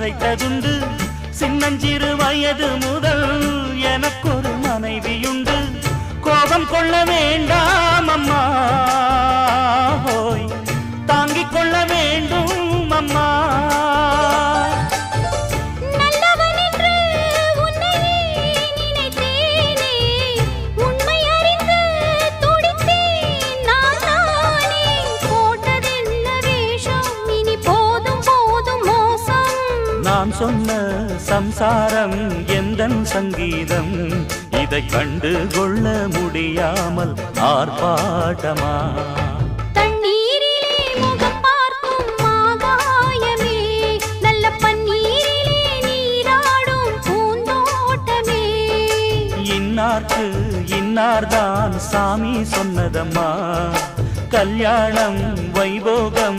மறைத்ததுண்டு. சின்னஞ்சிறு வயது முதல் எனக்கொரு மனைவியுண்டு. கோபம் கொள்ள வேண்டாம் அம்மா, ஹோய் தாங்கிக் கொள்ள வேண்டும் அம்மா. நான் சொன்ன சம்சாரம் எந்தன் சங்கீதம், இதை கண்டு கொள்ள முடியாமல் ஆர்ப்பாட்டமா? தண்ணீரிலே முகம் பார்க்கும் ஆகாயமே, நல்ல பன்னீரிலே நீராடும் பூந்தோட்டமே. இன்னார்க்கு இன்னார்தான் சாமி சொன்னதம்மா, கல்யாணம் வைபோகம்